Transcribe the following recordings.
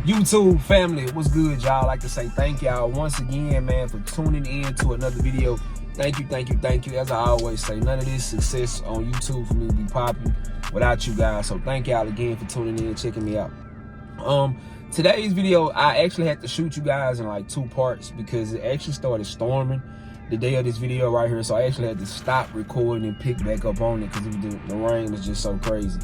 YouTube family, what's good, y'all? I'd like to say thank y'all once again, man, for tuning in to another video. Thank you. As I always say, none of this success on YouTube for me would be popping without you guys. So thank y'all again for tuning in and checking me out. Today's video, I actually had to shoot you guys in like 2 parts because it actually started storming the day of this video right here. So I actually had to stop recording and pick back up on it because the rain was just so crazy.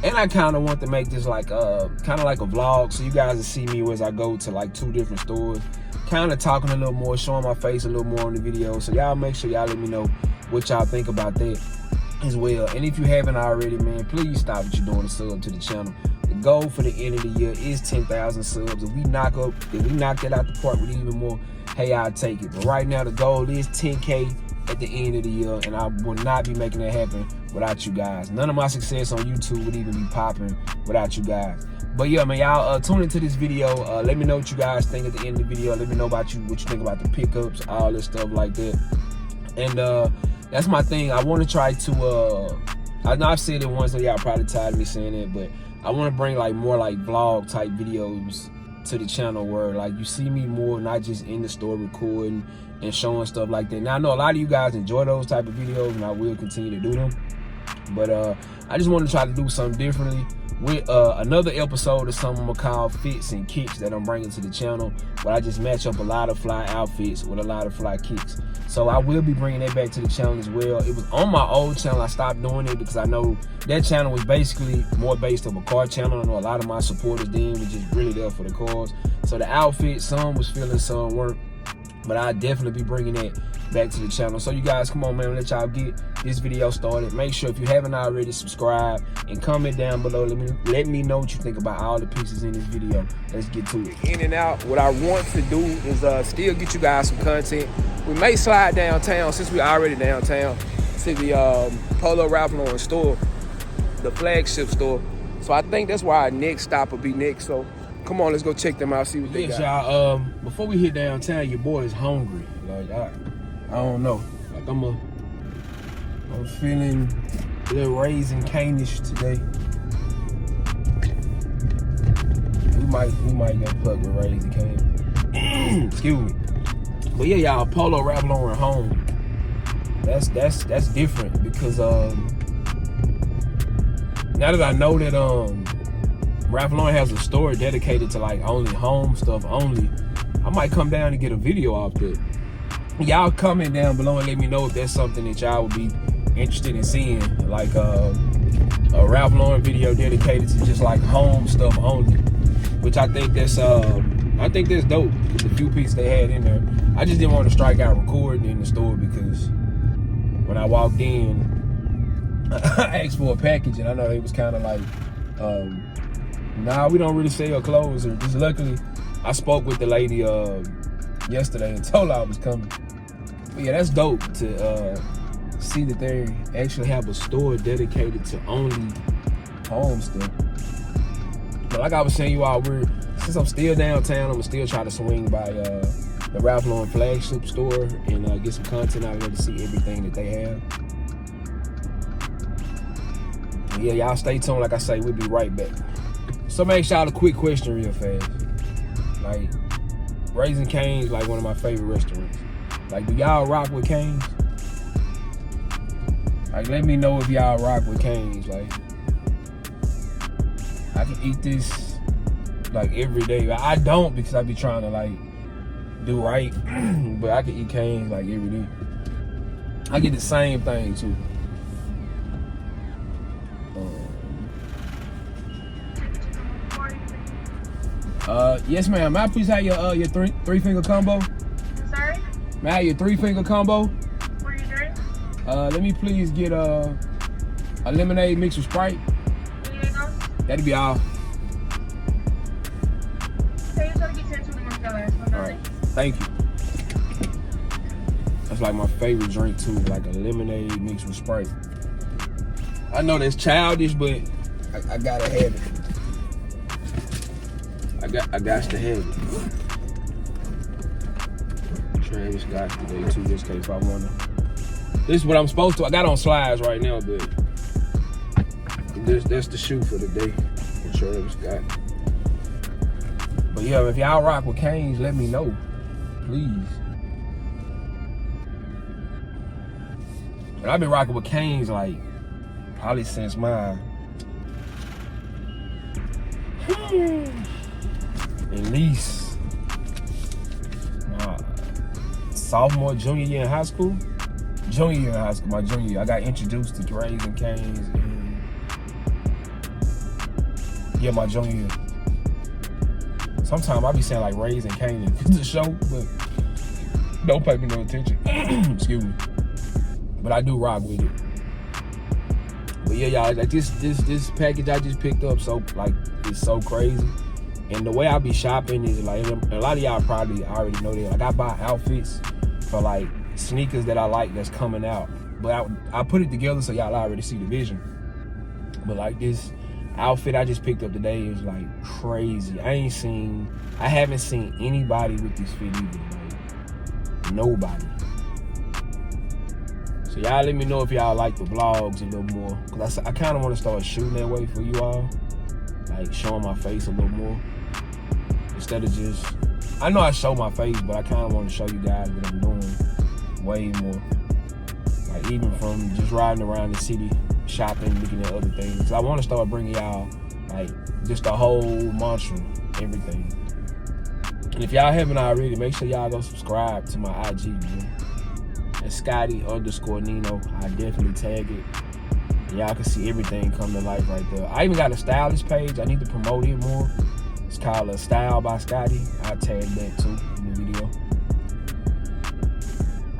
And I kind of want to make this like kind of like a vlog, so you guys will see me as I go to like 2 different stores, kind of talking a little more, showing my face a little more in the video. So y'all make sure y'all let me know what y'all think about that as well. And if you haven't already, man, please stop what you're doing and sub to the channel. The goal for the end of the year is 10,000 subs. If we knock that out the park with even more, hey, I'll take it. But right now the goal is 10K at the end of the year, and I will not be making that happen without you guys. None of my success on YouTube would even be popping without you guys. But yeah, man, y'all tune into this video. Let me know what you guys think at the end of the video. Let me know about what you think about the pickups, all this stuff like that. And that's my thing. I want to try to I know I've said it once, so y'all probably tired of me saying it, but I want to bring like more like vlog type videos to the channel where like you see me more, not just in the store recording and showing stuff like that. Now I know a lot of you guys enjoy those type of videos, and I will continue to do them, but I just want to try to do something differently with another episode of something I'm gonna call fits and kicks that I'm bringing to the channel, where I just match up a lot of fly outfits with a lot of fly kicks. So I will be bringing that back to the channel as well. It was on my old channel. I stopped doing it because I know that channel was basically more based on a car channel. I know a lot of my supporters then was just really there for the cars. So the outfits, some was feeling, some weren't. But I'll definitely be bringing that back to the channel. So you guys, come on, man, let y'all get this video started. Make sure if you haven't already, subscribe and comment down below. Let me know what you think about all the pieces in this video. Let's get to it. In and out, what I want to do is still get you guys some content. We may slide downtown since we're already downtown to the poloralphlauren store, the Flagship store. So I think that's why our next stop will be next. So come on, let's go check them out, see what they got. Y'all, before we hit downtown, your boy is hungry. Like, I don't know. Like, I'm feeling a little Raising Cane-ish today. We might get plugged with Raising Cane. Excuse me. But yeah, y'all, poloralphlauren home. That's different because now that I know that Ralph Lauren has a store dedicated to like only home stuff only, I might come down and get a video off that. Y'all comment down below and let me know if that's something that y'all would be interested in seeing, like a Ralph Lauren video dedicated to just like home stuff only, which I think that's dope. The few pieces they had in there, I just didn't want to strike out recording in the store because when I walked in, I asked for a package and I know it was kind of like, nah, we don't really sell clothes. Or just luckily, I spoke with the lady yesterday and told her I was coming. But yeah, that's dope to see that they actually have a store dedicated to only home stuff. But like I was saying, you all, since I'm still downtown, I'm gonna still try to swing by the Ralph Lauren Flagship store and get some content out there to see everything that they have. And yeah, y'all stay tuned. Like I say, we'll be right back. So make sure y'all a quick question real fast. Like, Raising Cane's like one of my favorite restaurants. Like, do y'all rock with Cane's? Like, let me know if y'all rock with Cane's. Like, I can eat this like every day. I don't because I be trying to like do right, but I can eat Cane's like every day. I get the same thing too. Yes, ma'am. May I please have your three finger combo? Sorry? May I have your 3-finger combo? What are you doing? Let me please get a lemonade mixed with Sprite. Anything else? That'd be all. Alright, thank you. That's like my favorite drink too, like a lemonade mixed with Sprite. I know that's childish, but I gotta have it. I got to have it. Travis got today too, just in case I wanna. This is what I'm supposed to. I got on slides right now, but that's the shoe for the day. Travis got. But But yeah, if y'all rock with canes, let me know, please. But I've been rocking with canes like probably since my at least my sophomore, junior year in high school. Junior year in high school, my junior year, I got introduced to Dre's and canes. And yeah, my junior year. Sometimes I be saying like Rays and Cane in the show, but don't pay me no attention. Excuse me. But I do rock with it. But yeah, y'all, like this package I just picked up, so like it's so crazy. And the way I be shopping is like, a lot of y'all probably already know that. Like I buy outfits for like sneakers that I like that's coming out. But I put it together so y'all already see the vision. But like this outfit I just picked up today is like crazy. I haven't seen anybody with this fit either. Like nobody. So y'all let me know if y'all like the vlogs a little more. Cause I kind of want to start shooting that way for you all. Like showing my face a little more. Instead of just, I know I show my face, but I kind of want to show you guys what I'm doing way more. Like even from just riding around the city, shopping, looking at other things. I want to start bringing y'all like just the whole mantra, everything. And if y'all haven't already, make sure y'all go subscribe to my IG, man. It's Scotty_Nino. I definitely tag it. And y'all can see everything come to life right there. I even got a stylist page. I need to promote it more. It's called Style by Scotty. I tag that too in the video.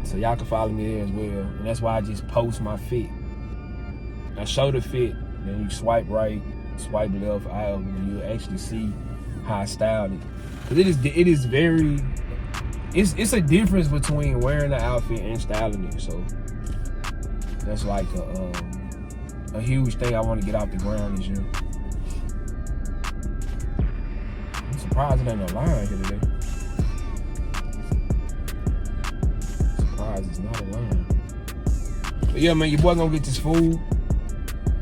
So y'all can follow me there as well. And that's why I just post my fit. I show the fit, then you swipe right, swipe left, and you'll actually see how I styled it. Cause it is very, it's a difference between wearing the outfit and styling it. So that's like a huge thing I want to get off the ground this year. I'm surprised there ain't no line here today. Surprised it's not a line. But yeah, man, your boy gonna get this food.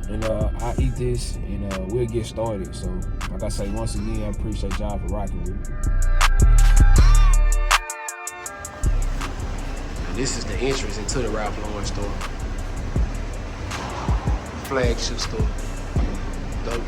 And I'll eat this and we'll get started. So, like I say, once again, I appreciate y'all for rocking with me. And this is the entrance into the Ralph Lauren store. Flagship store. Dope.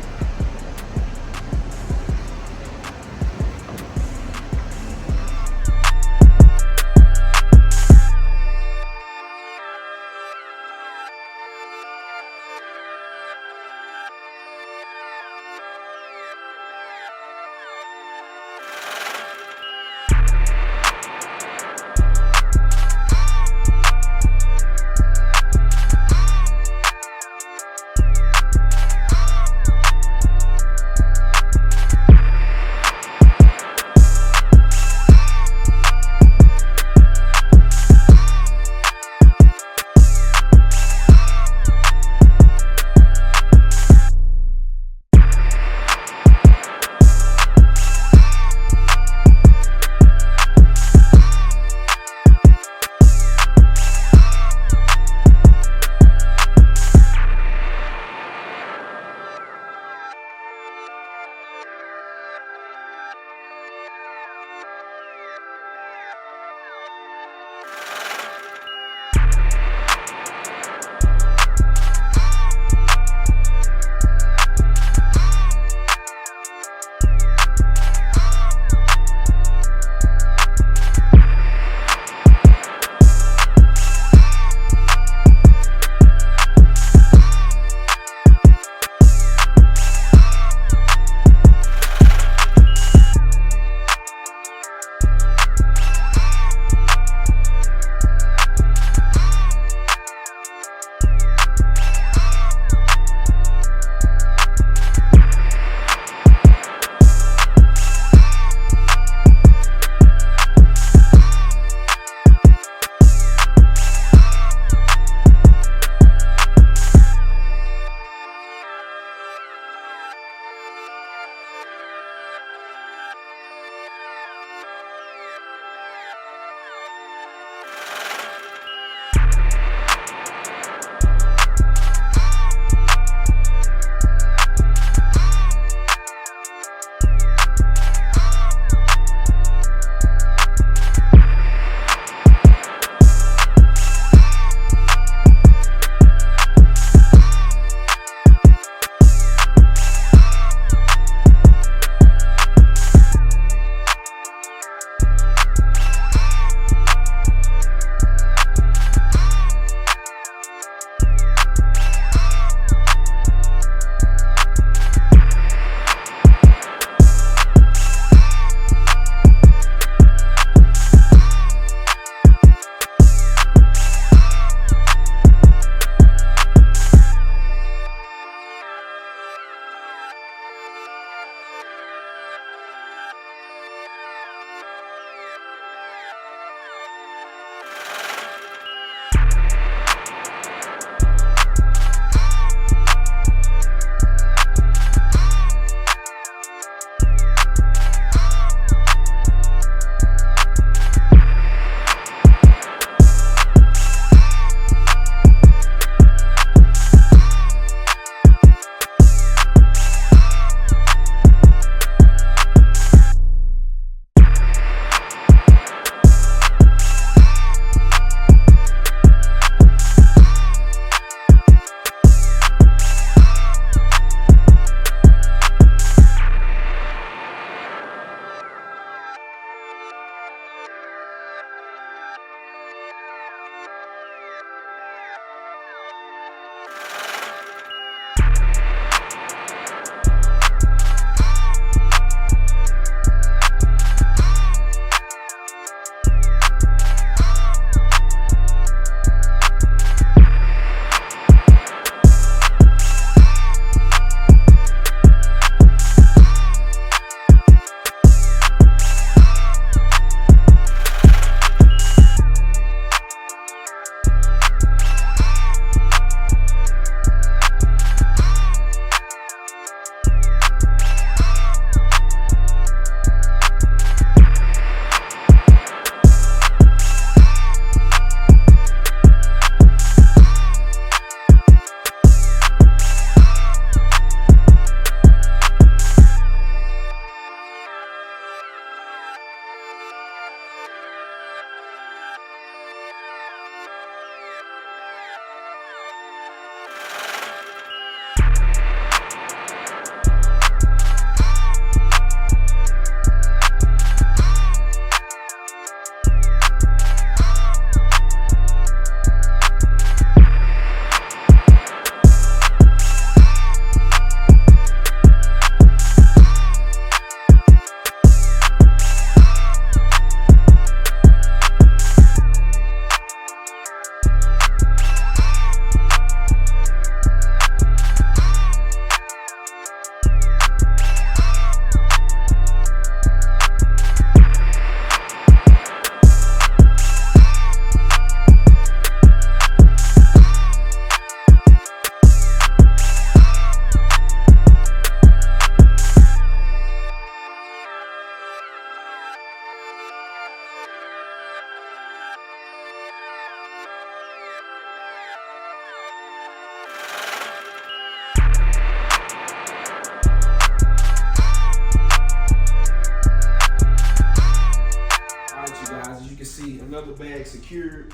the bag secured.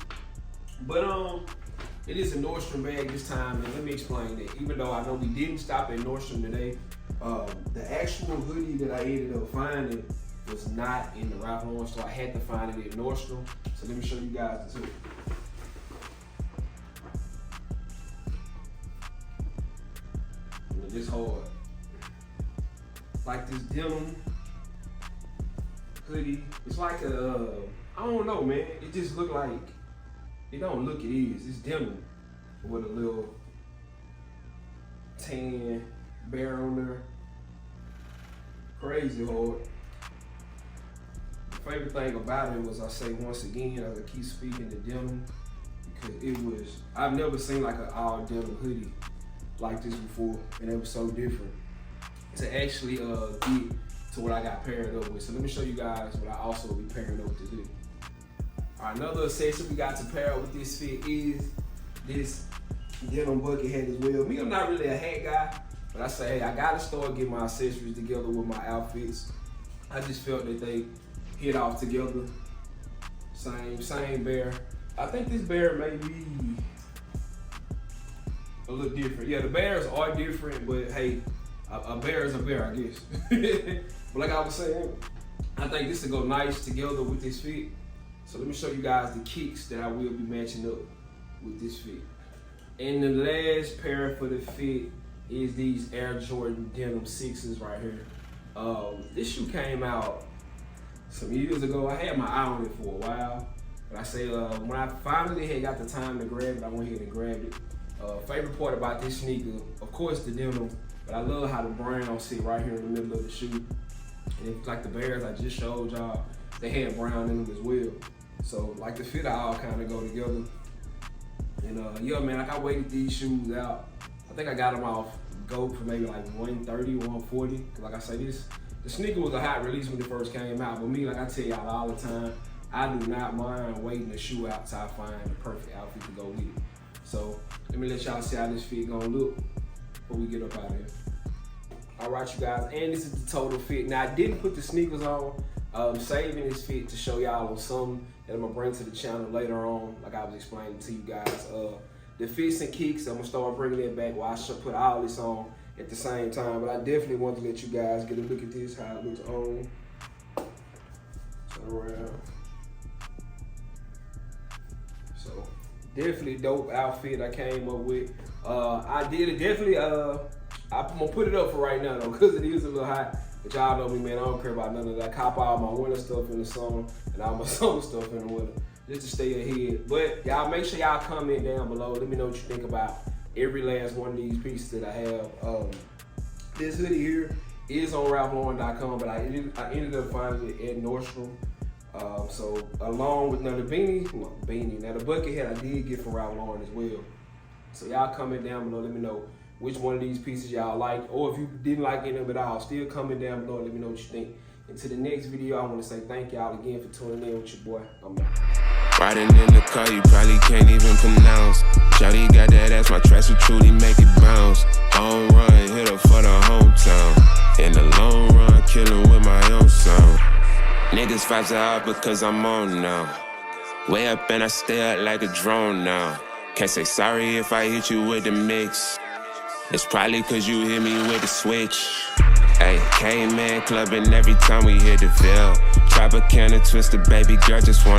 But it is a Nordstrom bag this time, and let me explain that. Even though I know we didn't stop at Nordstrom today, the actual hoodie that I ended up finding was not in the Ralph Lauren store. I had to find it at Nordstrom. So let me show you guys the two. This hard. Like this denim hoodie. It's like a, I don't know, man. It just look like, it don't look it is. It's denim with a little tan bear on there. Crazy hard. The favorite thing about it was, I say once again, as I keep speaking, the denim, because it was, I've never seen like an all denim hoodie like this before, and it was so different to actually get to what I got paired up with. So let me show you guys what I also will be pairing up with this hoodie. All right, another accessory we got to pair up with this fit is this denim bucket hat as well. Me, I'm not really a hat guy, but I say, hey, I gotta start getting my accessories together with my outfits. I just felt that they hit off together. Same bear. I think this bear may be a little different. Yeah, the bears are different, but hey, a bear is a bear, I guess. But like I was saying, I think this will go nice together with this fit. So let me show you guys the kicks that I will be matching up with this fit. And the last pair for the fit is these Air Jordan Denim 6s right here. This shoe came out some years ago. I had my eye on it for a while, but I say when I finally had got the time to grab it, I went ahead and grabbed it. Favorite part about this sneaker, of course, the denim, but I love how the brown sit right here in the middle of the shoe. And it's like the bears I just showed y'all, they had brown in them as well. So like the fit all kind of go together. And yeah, man, like I waited these shoes out. I think I got them off GOAT for maybe like 130, 140. Cause like I say, the sneaker was a hot release when it first came out. But me, like I tell y'all all the time, I do not mind waiting the shoe out till I find the perfect outfit to go with it. So let me let y'all see how this fit gonna look before we get up out of here. All right, you guys, and this is the total fit. Now I didn't put the sneakers on. Saving this fit to show y'all on something that I'm gonna bring to the channel later on, like I was explaining to you guys. The fits and kicks, I'm gonna start bringing it back while I should put all this on at the same time. But I definitely want to let you guys get a look at this, how it looks on. Turn around. So definitely dope outfit I came up with. I did it definitely. I'm gonna put it up for right now though, because it is a little hot. But y'all know me, man, I don't care about none of that. I cop all my winter stuff in the summer and all my summer stuff in the winter, just to stay ahead. But y'all make sure y'all comment down below. Let me know what you think about every last one of these pieces that I have. This hoodie here is on ralphlauren.com, but I ended up finding it at Nordstrom. So along with another beanie, now the bucket hat I did get from Ralph Lauren as well. So y'all comment down below, let me know which one of these pieces y'all liked, or if you didn't like any of it all, still comment down below and let me know what you think. Until the next video, I want to say thank y'all again for tuning in with your boy. I'm out. Riding in the car, you probably can't even pronounce. Shawty got that ass, my tracks will truly make it bounce. Home run, hit her for the hometown. In the long run, killing with my own sound. Niggas vibes are out because I'm on now. Way up and I stay out like a drone now. Can't say sorry if I hit you with the mix. It's probably cause you hit me with the switch. Hey, K-Man clubbing every time we hit the Ville. Tropicana twister, baby girl, just wanna